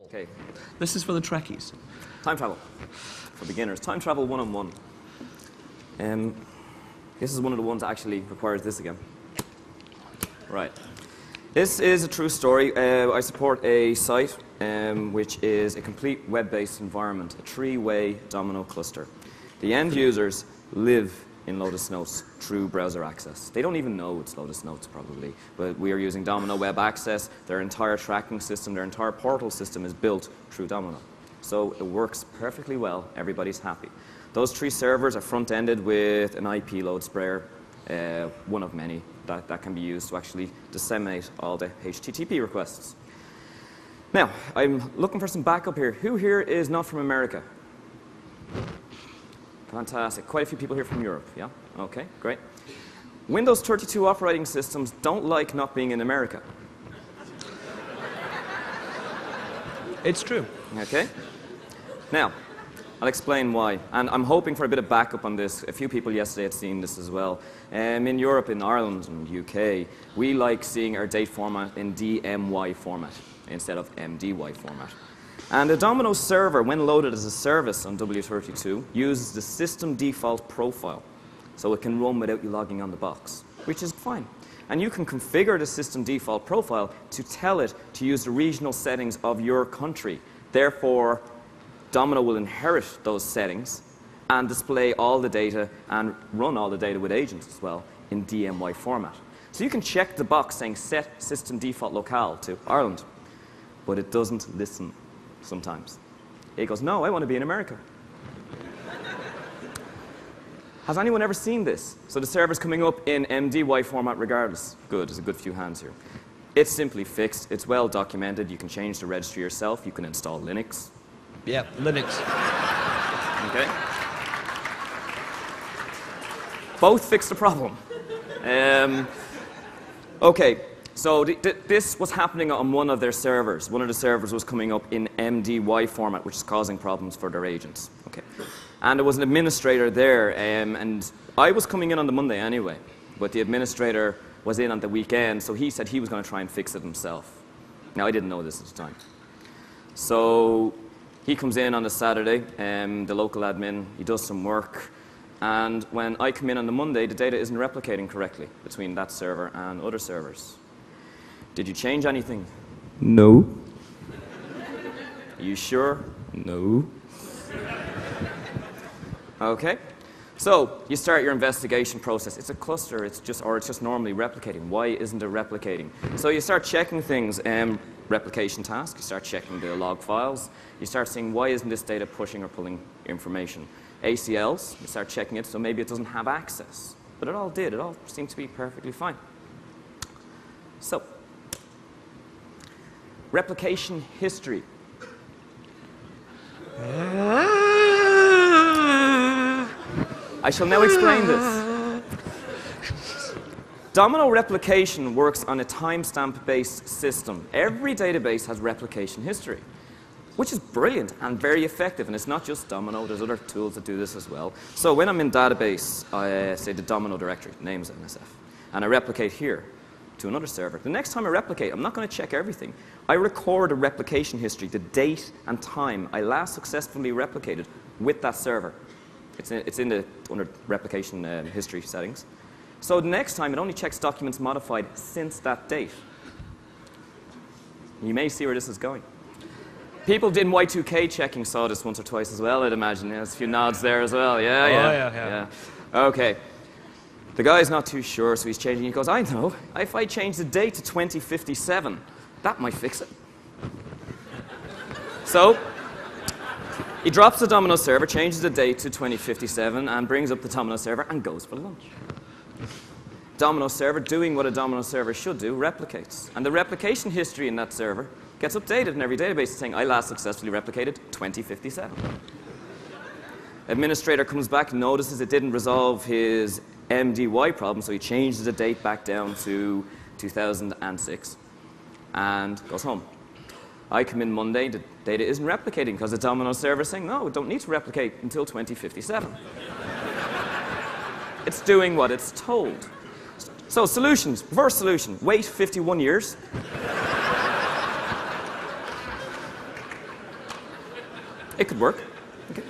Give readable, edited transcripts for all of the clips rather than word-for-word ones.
Okay, This is for the Trekkies. time travel for beginners. Time travel one-on-one. This is one of the ones that actually requires this again. Right. This is a true story. I support a site which is a complete web-based environment, a three-way domino cluster. The end users live in Lotus Notes through browser access. They don't even know it's Lotus Notes probably, but we are using Domino Web Access. Their entire tracking system, their entire portal system is built through Domino. So it works perfectly well, everybody's happy. Those three servers are front-ended with an IP load sprayer, one of many that can be used to actually disseminate all the HTTP requests. Now, I'm looking for some backup here. Who here is not from America? Fantastic. Quite a few people here from Europe, yeah? Okay, great. Windows 32 operating systems don't like not being in America. It's true. Okay? Now, I'll explain why. And I'm hoping for a bit of backup on this. A few people yesterday had seen this as well. In Europe, in Ireland and UK, we like seeing our date format in DMY format instead of MDY format. And a Domino server, when loaded as a service on W32, uses the system default profile. So it can run without you logging on the box, which is fine. And you can configure the system default profile to tell it to use the regional settings of your country. Therefore, Domino will inherit those settings and display all the data and run all the data with agents as well in DMY format. So you can check the box saying set system default locale to Ireland, but it doesn't listen. Sometimes. It goes, no, I want to be in America. Has anyone ever seen this? So the server's coming up in MDY format regardless. Good, there's a good few hands here. It's simply fixed. It's well documented. You can change the registry yourself. You can install Linux. Yeah, Linux. Okay. Both fix the problem. Okay. So this was happening on one of their servers. One of the servers was coming up in MDY format, which is causing problems for their agents. Okay. And there was an administrator there, and I was coming in on the Monday anyway, but the administrator was in on the weekend, so he said he was going to try and fix it himself. Now, I didn't know this at the time. So he comes in on the Saturday, the local admin, he does some work, and when I come in on the Monday, the data isn't replicating correctly between that server and other servers. Did you change anything? No. Are you sure? No. Okay. So you start your investigation process. It's a cluster. It's just normally replicating. Why isn't it replicating? So you start checking things. Replication task. You start checking the log files. You start seeing why isn't this data pushing or pulling information. ACLs. You start checking it. So maybe it doesn't have access. But it all did. It all seemed to be perfectly fine. So. Replication history. I shall now explain this. Domino replication works on a timestamp-based system. Every database has replication history, which is brilliant and very effective. And it's not just Domino. There's other tools that do this as well. So when I'm in database, I say the Domino directory, names NSF, and I replicate here to another server. The next time I replicate, I'm not going to check everything. I record a replication history, the date and time I last successfully replicated with that server. It's under replication history settings. So the next time, it only checks documents modified since that date. You may see where this is going. People in Y2K checking saw this once or twice as well, I'd imagine. There's a few nods there as well. Yeah. Okay. The guy's not too sure, so he's changing. He goes, I know. If I change the date to 2057, that might fix it. So he drops the Domino server, changes the date to 2057, and brings up the Domino server and goes for lunch. Domino server, doing what a Domino server should do, replicates. And the replication history in that server gets updated in every database saying, I last successfully replicated 2057. Administrator comes back, notices it didn't resolve his MDY problem, so he changes the date back down to 2006 and goes home. I come in Monday, the data isn't replicating because the Domino server is saying, no, it don't need to replicate until 2057. It's doing what it's told. So solutions, first solution, wait 51 years. It could work. Okay.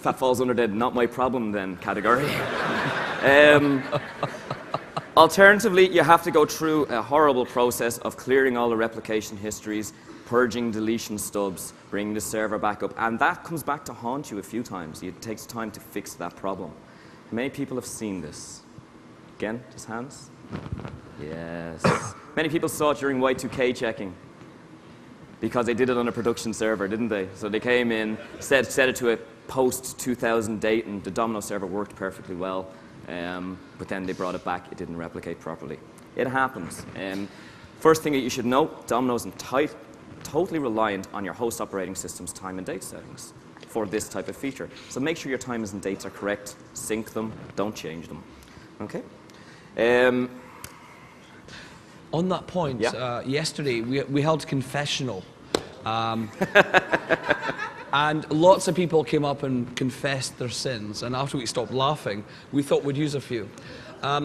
That falls under the not my problem then category. Alternatively, you have to go through a horrible process of clearing all the replication histories, purging deletion stubs, bringing the server back up, and that comes back to haunt you a few times. It takes time to fix that problem. Many people have seen this. Again, just hands? Yes. Many people saw it during Y2K checking because they did it on a production server, didn't they? So they came in, set it to a post-2000 date, and the Domino server worked perfectly well. But then they brought it back, it didn't replicate properly. It happens. First thing that you should know, Domino's totally reliant on your host operating system's time and date settings for this type of feature. So make sure your times and dates are correct, sync them, don't change them. Okay? On that point, Yeah. yesterday we held confessional. And lots of people came up and confessed their sins, and after we stopped laughing, we thought we'd use a few.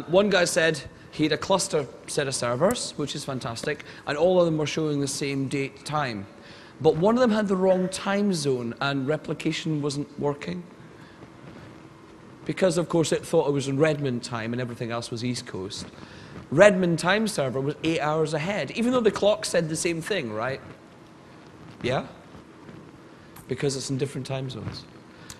One guy said he had a cluster set of servers, which is fantastic, and all of them were showing the same date time. But one of them had the wrong time zone, and replication wasn't working. Because, of course, it thought it was in Redmond time, and everything else was East Coast. Redmond time server was 8 hours ahead, even though the clock said the same thing, right? Yeah? Because it's in different time zones.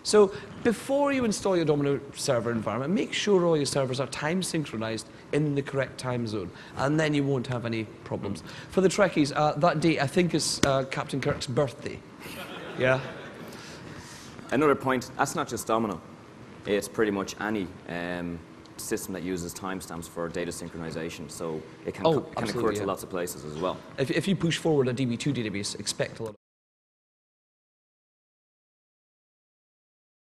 So before you install your Domino server environment, make sure all your servers are time synchronized in the correct time zone, and then you won't have any problems. For the Trekkies, that date I think is Captain Kirk's birthday. Yeah? Another point, that's not just Domino. It's pretty much any system that uses timestamps for data synchronization, so it can occur to yeah. lots of places as well. If you push forward a DB2 database, expect a lot.